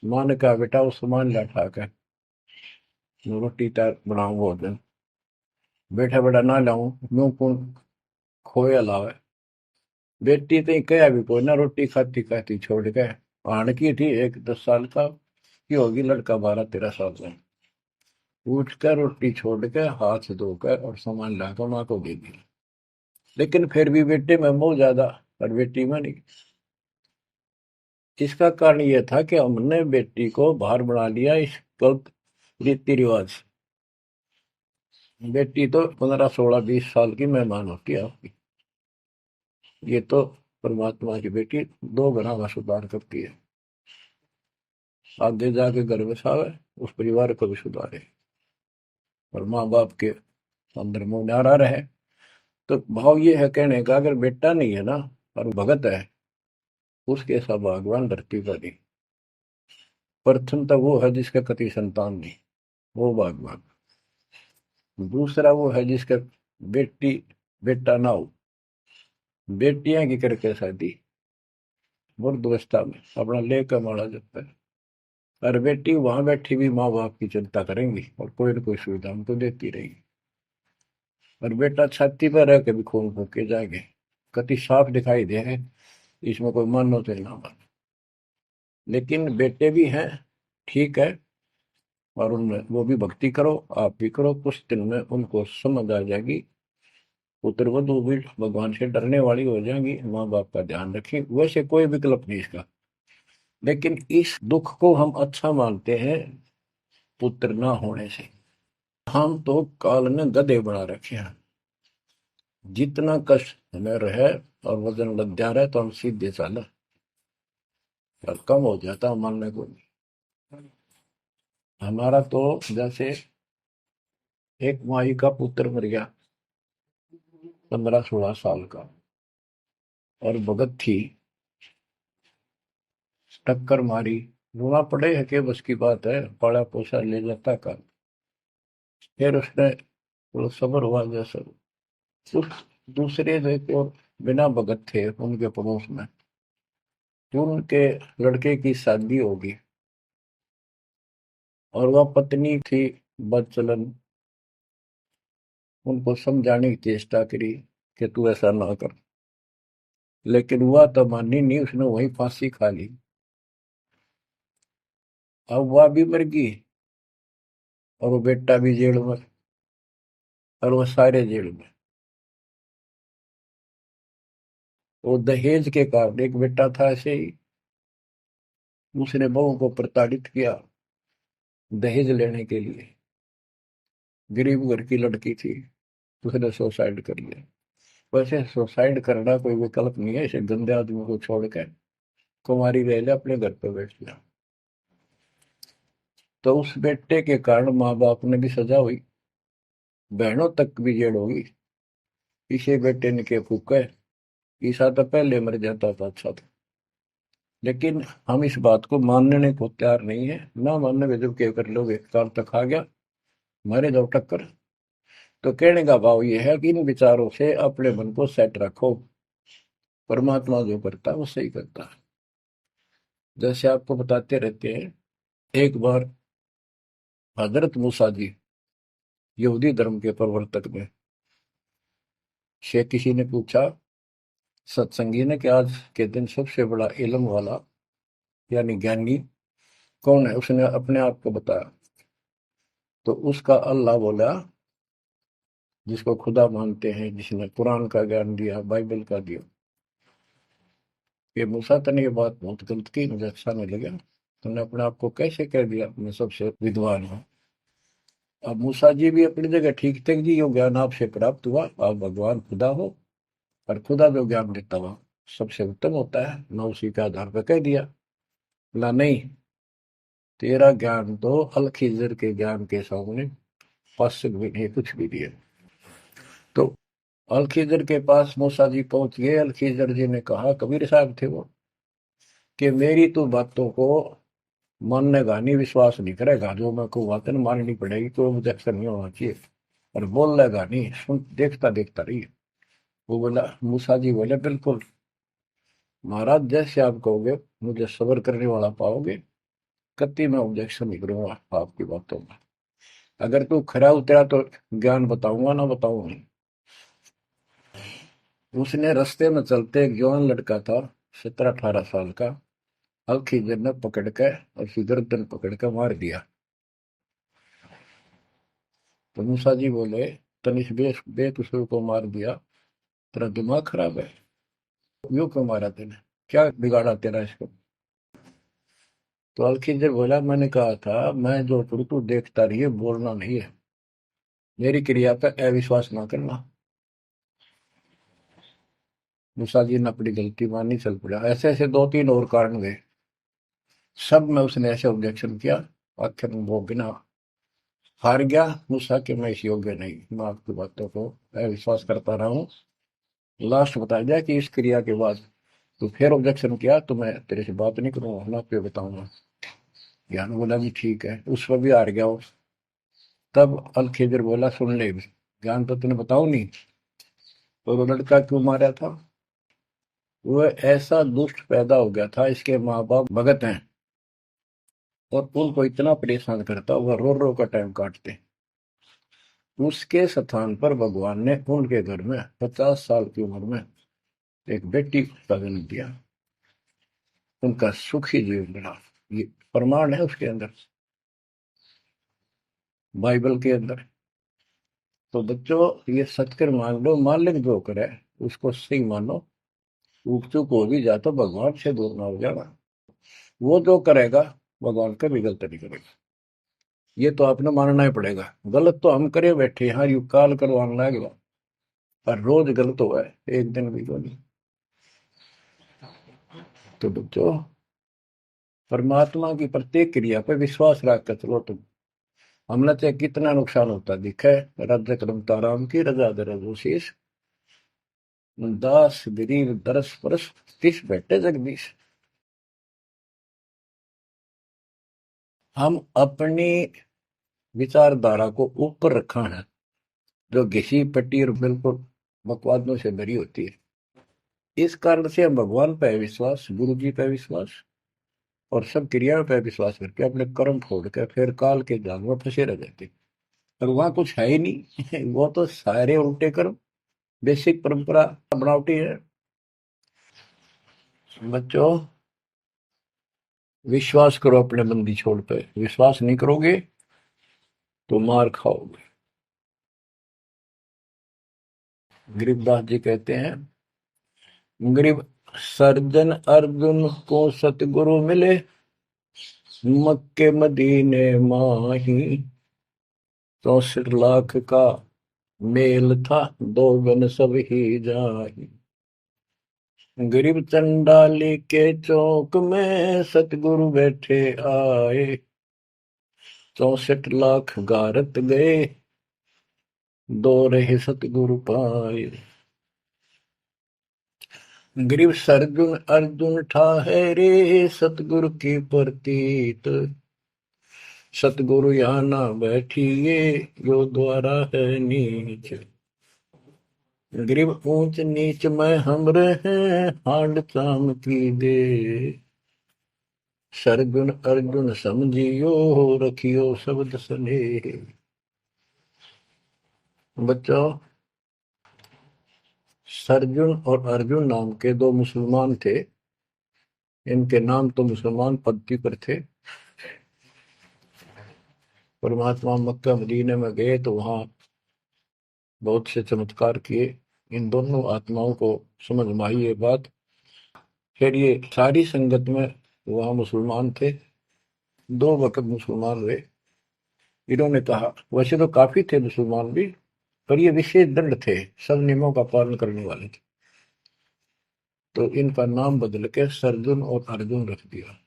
[SPEAKER 1] माँ ने कहा बेटा वो सामान ला उठा कर, रोटी तैयार बनाऊ भोजन। बैठा बेटा ना लाऊं, मुंह कौन खोया लावे। बेटी तो कया भी कोई ना, रोटी खाती खाती छोड़ के आण की थी, एक 10 साल का की होगी, लड़का 12-13 साल का। उठ कर रोटी छोड़ के हाथ धोकर और सामान लाकर माँ को दे दिया। लेकिन फिर भी बेटे में मोह ज्यादा और बेटी में नहीं। इसका कारण यह था कि हमने बेटी को बाहर बना लिया इस गलत रीति रिवाज। बेटी तो 15-16-20 साल की मेहमान होती है आपकी, ये तो परमात्मा की बेटी 2 गुना का सुधार करती है। आगे जाके घर बसावे, उस परिवार को भी सुधारे, और माँ बाप के अंदर मोह न्यारा रहे। तो भाव ये है कहने का, अगर बेटा नहीं है ना और भगत है, उसके सब भगवान धरती पर नहीं। प्रथम तो वो है जिसका कति संतान नहीं, वो भगवान। दूसरा वो है जिसका बेटी बेटा ना हो, बेटियां की करके शादी वृद्ध अवस्था में अपना लेकर मारा जाता है। और बेटी वहां बैठी भी माँ बाप की चिंता करेंगी और कोई न कोई सुविधा उनको देती रहेगी। और बेटा छाती पर रह के भी खून फूक के जाएंगे, कति साफ दिखाई दे है, इसमें कोई मानो तो ना मानो। लेकिन बेटे भी हैं, ठीक है, और उनमें वो भी भक्ति करो, आप भी करो, कुछ दिन में उनको समझ आ जाएगी, पुत्रवधू भी भगवान से डरने वाली हो जाएंगी, माँ बाप का ध्यान रखें, वैसे कोई विकल्प नहीं इसका। लेकिन इस दुख को हम अच्छा मानते हैं पुत्र ना होने से। हम तो काल ने गधे बना रखे हैं, जितना कष्ट हमें रहे और वजन लग जा रहा है तो हम सीधे चल, और कम हो जाता मानने को नहीं। हमारा तो जैसे एक माई का पुत्र मर गया 15-16 साल का, और भगत थी, टक्कर मारी, रोना पड़े है कि बस की बात है, पाला पोसा ले जाता का। फिर उसने थोड़ा सब्र हुआ जैसे, उस दूसरे देखो बिना भगत थे उनके पड़ोस में, जो उनके लड़के की शादी होगी, और वह पत्नी थी बदचलन, उनको समझाने की चेष्टा करी कि तू ऐसा ना कर, लेकिन वह तो मानी नहीं, उसने वही फांसी खा ली। अब वह भी मर गई, और वो बेटा भी जेल में, और वो सारे जेल में। वो दहेज के कारण, एक बेटा था ऐसे ही, उसने बहू को प्रताड़ित किया दहेज लेने के लिए, गरीब घर की लड़की थी, उसने सुसाइड कर लिया। वैसे सुसाइड करना कोई विकल्प नहीं है, इसे गंदे आदमी को छोड़ के कुमारी रह ले, अपने घर पे बैठ लिया। तो उस बेटे के कारण माँ बाप ने भी सजा हुई, बहनों तक भी जेल होगी, इसे बेटे ने के फूका है। ईसा तो पहले मर जाता था, अच्छा था। लेकिन हम इस बात को मानने को तैयार नहीं है, ना मानने में जब क्या कर लोगे, काल तक आ गया, मारे दो टक्कर। तो कहने का भाव यह है कि इन विचारों से अपने मन को सेट रखो, परमात्मा जो करता है वो सही करता है। जैसे आपको बताते रहते हैं, एक बार हजरत मूसा जी, यहूदी धर्म के प्रवर्तक ने, से किसी ने पूछा सत्संगी ने कि आज के दिन सबसे बड़ा इल्म वाला यानी ज्ञानी कौन है, उसने अपने आप को बताया। तो उसका अल्लाह बोला, जिसको खुदा मानते हैं, जिसने कुरान का ज्ञान दिया, बाइबल का दिया। ये मूसा तने ये बात बहुत गलत की, मुझे अच्छा नहीं लगा, तुमने अपने आप को कैसे कह दिया मैं सबसे विद्वान हूँ। अब मूसा जी भी अपनी जगह ठीक थे जी, यो ज्ञान आपसे प्राप्त हुआ, आप भगवान खुदा हो, और खुदा जो ज्ञान देता हुआ सबसे उत्तम होता है, मैं उसी के आधार पर कह दिया। बोला नहीं, तेरा ज्ञान तो अल खिजर के ज्ञान के सामने पश्चिम भी नहीं, कुछ भी नहीं है। तो अल खिजर के पास मूसा जी पहुंच गए। अल खिजर जी ने कहा, कबीर साहब थे वो, कि मेरी तो बातों को माननेगा नहीं, विश्वास नहीं करेगा, जो मैं को बातें माननी पड़ेगी, कोई ऑब्जेक्शन नहीं होना चाहिए, और बोल लेगा नहीं, सुन देखता देखता रही। वो बोला, मूसा जी बोले, बिल्कुल महाराज, जैसे आप कहोगे, मुझे सब्र करने वाला पाओगे, कति मैं ऑब्जेक्शन नहीं करूंगा आपकी बातों में, अगर तू खरा उतरा तो ज्ञान बताऊंगा, ना बताऊंगा। उसने रास्ते में चलते एक जवान लड़का था, 17-18 साल का, अलखीजर ने पकड़ के और उसकी गर्दन पकड़ के मार दिया। तो मूसा जी बोले, तनिष बेकसूर को मार दिया, तेरा दिमाग खराब है, यूं क्यों मारा तेने, क्या बिगाड़ा तेरा इसको। तो अलखीजर बोला, मैंने कहा था मैं जो करूँ तू देखता रहिए, बोलना नहीं है, मेरी क्रिया पर अविश्वास ना करना। मूसा जी ने अपनी गलती मानी, चल पड़ा। ऐसे ऐसे 2-3 और कारण गए, सब में उसने ऐसे ऑब्जेक्शन किया, आखिर में वो बिना हार गया मूसा कि मैं इस योग्य नहीं, मैं आपकी बातों को विश्वास करता रहा हूँ। लास्ट बताया जाए कि इस क्रिया के बाद तो फिर ऑब्जेक्शन किया तो मैं तेरे से बात नहीं करूंगा, ना पे बताऊंगा। ज्ञान बोला भी ठीक है, उस पर भी हार गया वो। तब अल खिजर बोला, सुन ले, ज्ञान तो तूने बताऊ नहीं, तो वो लड़का क्यों मारा था, वो ऐसा दुष्ट पैदा हो गया था, इसके माँ बाप भगत हैं, और उनको इतना परेशान करता, वह रो रो का टाइम काटते। उसके स्थान पर भगवान ने उनके घर में 50 साल की उम्र में एक बेटी का जन्म दिया। उनका सुखी जीवन बना। ये प्रमाण है उसके अंदर, बाइबल के अंदर। तो बच्चों, ये सत्य मान लो, मालिक जो करे उसको सही मानो। ऊक चूक हो भी जा तो भगवान से दूर ना हो जाना। वो जो करेगा भगवान कभी गलत नहीं करेगा। ये तो आपने मानना ही पड़ेगा। गलत तो हम करे बैठे, हाँ यू काल करवाने लगे, पर रोज गलत हुआ है, एक दिन भी तो नहीं। तो बच्चों, परमात्मा की प्रत्येक क्रिया पर विश्वास रख कर चलो तुम। हमने चाहे कितना नुकसान होता दिखे, राज्य क्रम ताराम की रजा दरशीष दास गरीब दरस परस तिस बैठे जगदीश। हम अपनी विचारधारा को ऊपर रखा है, जो घिसी पट्टी और बिल्कुल बकवादों से भरी होती है। इस कारण से हम भगवान पे विश्वास, गुरु जी पे विश्वास और सब क्रियाओं पे विश्वास करके अपने कर्म छोड़ के फिर काल के जाल में फंसे रह जाते। और वहां कुछ है ही नहीं। वो तो सारे उल्टे कर्म, बेसिक परंपरा बनावटी है। बच्चों, विश्वास करो अपने बंदी छोड़ पे। विश्वास नहीं करोगे तो मार खाओगे। गरीबदास जी कहते हैं, गरीब सर्जन अर्जुन को सतगुरु मिले, मक्के मदीने माही, 64 लाख का मेल था, दो गन सब ही जाही। गरीब चंडाली के चौक में सतगुरु बैठे आए, 64 लाख गारत गए, दो रहे सतगुरु पाए। गरीब सरजुन अर्जुन ठाहरे, सतगुरु की प्रतीत, सतगुरु यहाँ ना बैठिए, यो द्वारा है नीच। गरीब ऊंच नीच में हम रहे, हांड चाम की दे, सरगुन अर्जुन समझियो, रखियो शब्द स्नेह। बच्चों, सरजुन और अर्जुन नाम के दो मुसलमान थे। इनके नाम तो मुसलमान पद्धति पर थे। परमात्मा मक्का मदीने में गए तो वहां बहुत से चमत्कार किए। इन दोनों आत्माओं को समझ में आई ये बात। फिर ये सारी संगत में वहां मुसलमान थे, 2 वक्त मुसलमान हुए। इन्होंने कहा, वैसे तो काफी थे मुसलमान भी, पर ये विशेष दृढ़ थे, सब नियमों का पालन करने वाले थे। तो इनका नाम बदल के सरजुन और अर्जुन रख दिया।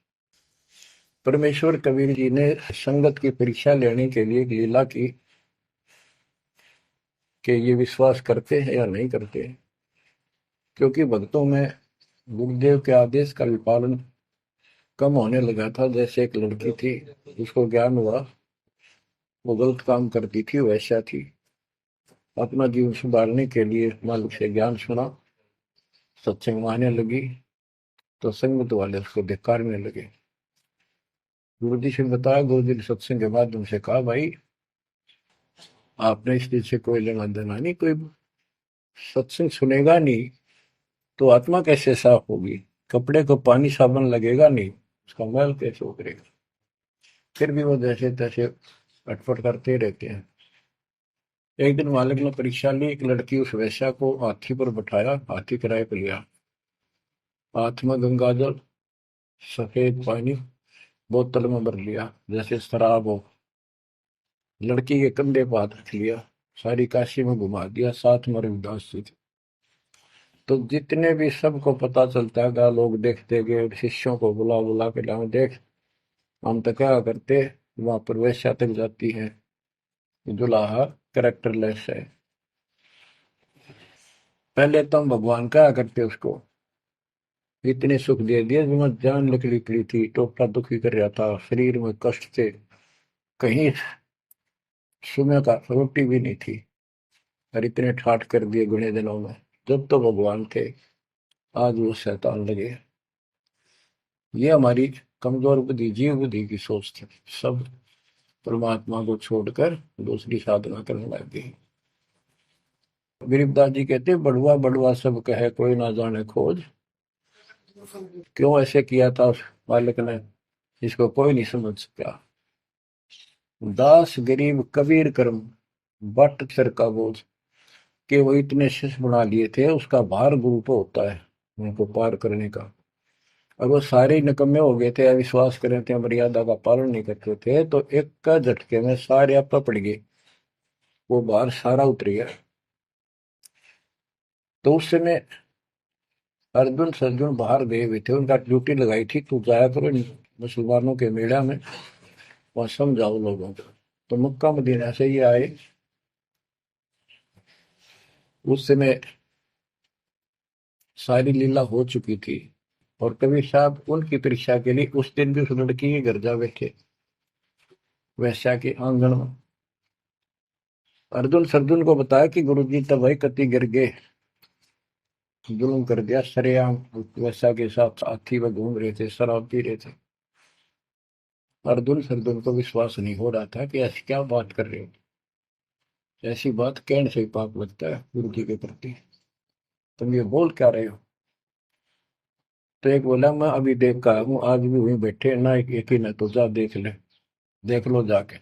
[SPEAKER 1] परमेश्वर कबीर जी ने संगत की परीक्षा लेने के लिए लीला की कि ये विश्वास करते हैं या नहीं करते। क्योंकि भक्तों में गुरुदेव के आदेश का पालन कम होने लगा था। जैसे एक लड़की थी, उसको ज्ञान हुआ वो गलत काम करती थी, वैसा थी। अपना जीवन सुधारने के लिए मालिक से ज्ञान सुना, सत्संग में आने लगी, तो संगत वाले उसको धिक्कारने लगे। गुरु जी से बताया, गुरु जी ने सत्संग के बाद उनसे कहा, भाई आपने इस चीज से कोई लेना देना नहीं, कोई सत्संग सुनेगा नहीं तो आत्मा कैसे साफ होगी। कपड़े को पानी साबुन लगेगा नहीं, उसका मैल कैसे उतरेगा। फिर भी वो जैसे तैसे अटपट करते रहते हैं। एक दिन मालिक ने परीक्षा ली। एक लड़की उस वैश्या को हाथी पर बैठाया, हाथी किराए पर लिया। हाथ में गंगाजल, सफेद पानी बोतल में भर लिया, जैसे शराब हो। लड़की के कंधे पर हाथ रख लिया, सारी काशी में घुमा दिया। साथ में रविदास जी थे। तो जितने भी सबको पता चलता है, लोग देखते गए, शिष्यों को बुला बुला के लाओ, देख हम तो क्या करते, वहां पर वैश्या तक जाती है, दुल्हा कैरेक्टरलेस है। पहले तो हम भगवान क्या करते उसको, इतने सुख दे दिए, जान निकली पड़ी थी, टोटा दुखी कर रहा था, शरीर में कष्ट थे, कहीं सुबह का रोटी भी नहीं थी, और इतने ठाठ कर दिए गुने दिनों में। जब तो भगवान थे, आज वो शैतान लगे। ये हमारी कमजोर बुद्धि, जीव बुद्धि की सोच थी। सब परमात्मा को छोड़कर दूसरी साधना करने लग गई। गरीबदास जी कहते बड़ुआ बड़ुआ सब कहे कोई ना जाने खोज। क्यों ऐसे किया था उस बालक ने, इसको कोई नहीं समझ सका। दास गरीब कबीर कर्म बट सर का बोझ, कि वो इतने शिष्य बना लिए थे, उसका भार गुरु पे होता है उनको पार करने का। और वो सारे निकम्मे हो गए थे, अविश्वास कर रहे थे, मर्यादा का पालन नहीं करते थे, तो एक का झटके में सारे आप पड़ गए, वो भार सारा उतर गया। तो उस समय अर्जुन सर्जुन बाहर गए हुए थे, उनका ड्यूटी लगाई थी, तू जाया करो मुसलमानों के मेला में, वहां समझाओ लोगों को। तो मक्का मदीना से ये आए। उस समय सारी लीला हो चुकी थी, और कबीर साहब उनकी परीक्षा के लिए उस दिन भी उस लड़की के घर जा बैठे, वैश्या के आंगन में। अर्जुन सर्जुन को बताया कि गुरुजी तब भाई कति गिर गए, जुल्म कर दिया सरेआम, वैश्या के साथ साथी में घूम रहे थे, शराब पी रहे थे। अर्जुन सर्जुन को विश्वास नहीं हो रहा था कि ऐसी क्या बात कर रहे हो, ऐसी बात कहने से ही पाप लगता है गुरु जी के प्रति, तुम ये बोल क्या रहे हो। तो एक बोला मैं अभी देख का हूँ, आज भी वहीं बैठे ना, एक ही न तो जा देख ले, देख लो जाके।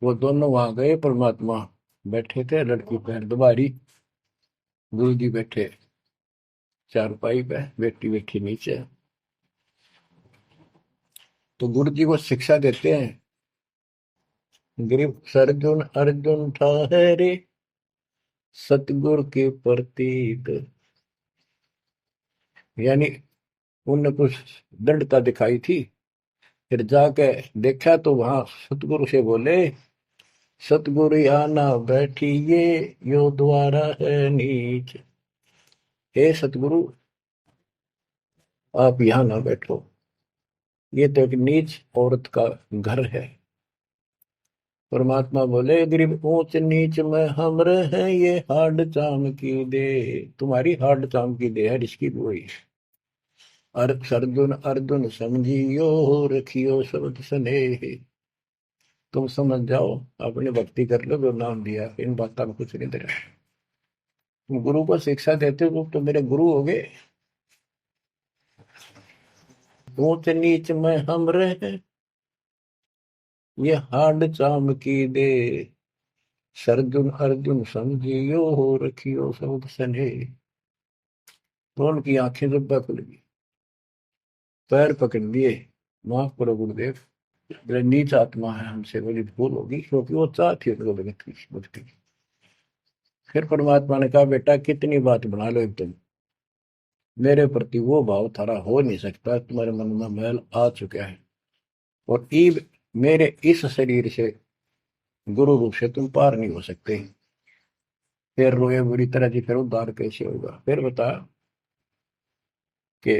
[SPEAKER 1] वो दोनों वहां गए, परमात्मा बैठे थे, लड़की पैर दबारी, गुरु जी बैठे चारपाई पे, बेटी बैठी नीचे। तो गुरु जी को शिक्षा देते हैं, गिरिव सर्जुन अर्जुन ठहरे सतगुरु के प्रतीक। यानी उनने कुछ दृढ़ता दिखाई थी, फिर जाके देखा तो वहां सतगुरु से बोले, सतगुरु आना बैठिए यो द्वारा है नीच। हे सतगुरु आप यहाँ ना बैठो, ये तो एक नीच औरत का घर है। परमात्मा बोले गरीब ऊंच नीच में हम रहे, ये हाड चाम की दे, तुम्हारी हाड चाम की दे है, इसकी कोई। अर्जुन अर्जुन समझियो रखियो शब्द स्नेह, तुम समझ जाओ, अपनी भक्ति कर लो, जो नाम दिया, इन बातों में कुछ नहीं दे रहा। तुम गुरु को शिक्षा देते हो तो मेरे गुरु हो गए। ऊंच नीच में हम रहे, ये हाड चाम की दे, सरजुन अर्जुन समझियो हो रखियो शब्द स्नेह। तो उनकी आंखें जब खुल गई, पैर पकड़ लिए, माफ करो गुरुदेव, मेरे नीच आत्मा है, हमसे बड़ी भूल होगी, क्योंकि वो चाहती उनको भक्ति। फिर परमात्मा ने कहा बेटा कितनी बात बना लो एकदम, मेरे प्रति वो भाव थारा हो नहीं सकता, तुम्हारे मन में मैल आ चुका है, और ईब मेरे इस शरीर से गुरु रूप से तुम पार नहीं हो सकते। फिर रोए बुरी तरह जी, फिर उद्धार कैसे होगा। फिर बता कि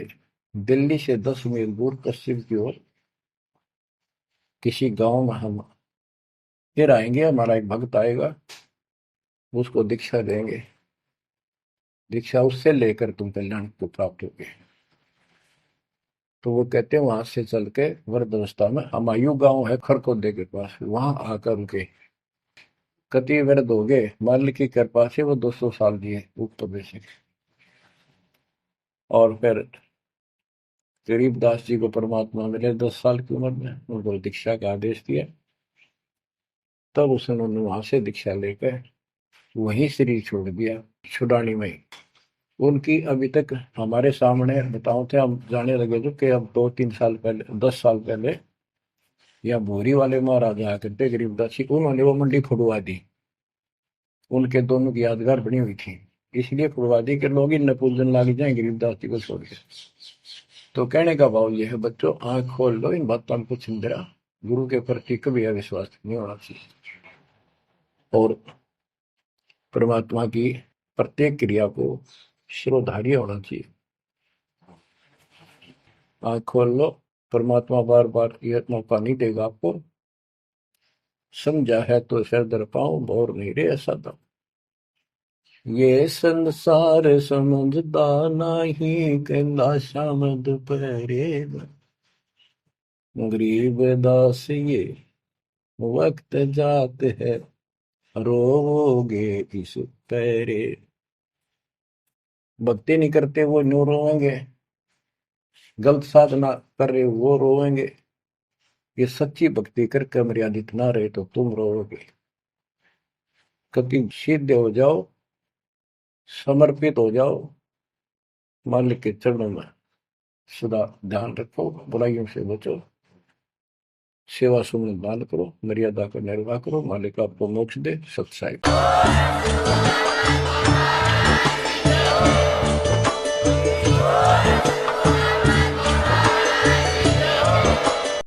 [SPEAKER 1] दिल्ली से 10 मील दूर पश्चिम की ओर किसी गांव में हम फिर आएंगे, हमारा एक भक्त आएगा, उसको दीक्षा देंगे, दीक्षा उससे लेकर तुम कल्याण को प्राप्त होगे। तो वो कहते हैं वहां से चल के वृद्धावस्था में हमायूं गांव है खरकोदे के पास, वहां आकर उनके कति वृद्ध हो गए, मालिक की कृपा से वो 200 साल जिए ऊपर से। और फिर गरीबदास जी को परमात्मा मिले 10 साल की उम्र में, उनको दीक्षा का आदेश दिया। तब उन्होंने वहां से दीक्षा लेकर वहीं शरीर छोड़ दिया, छुड़ानी में ही। उनकी अभी तक हमारे सामने बताओ थे, हम जाने लगे थे कि अब 2-3 साल पहले, 10 साल पहले, या भोरी वाले महाराज आया करते गरीबदास जी, उन्होंने वो मंडी फुड़वा दी, उनके दोनों की यादगार बनी हुई थी, इसलिए फुड़वा दी कि लोग इन पूजन लाग जाए गरीबदास जी को छोड़ के। तो कहने का भाव ये है बच्चों, आंख खोल लो, इन बातों में कुछ नहीं रहा, गुरु के प्रति कभी अविश्वास नहीं होना चाहिए, और परमात्मा की प्रत्येक क्रिया को श्रोधार्य होना चाहिए। आंख खोल लो, परमात्मा बार बार ये मौका नहीं देगा आपको। समझा है तो सिर दर पाऊं, बोर नहीं रे ऐसा था। ये संसार समझदा नहीं, कहला शाम दोपहरे, गरीब दास ये वक्त जाते है रोओगे इस पैरे। भक्ति नहीं करते वो न्यू रोएंगे, गलत साधना कर रहे वो रोएंगे। ये सच्ची भक्ति करके मर्यादित ना रहे तो तुम रोओगे। कभी सीधे हो जाओ, समर्पित हो जाओ, मालिक के चरणों में सदा ध्यान रखो, बुराइयों से बचो, सेवा सुमन दान करो, मर्यादा का निर्वाह करो, मालिक आपको मोक्ष दे। सत्साई।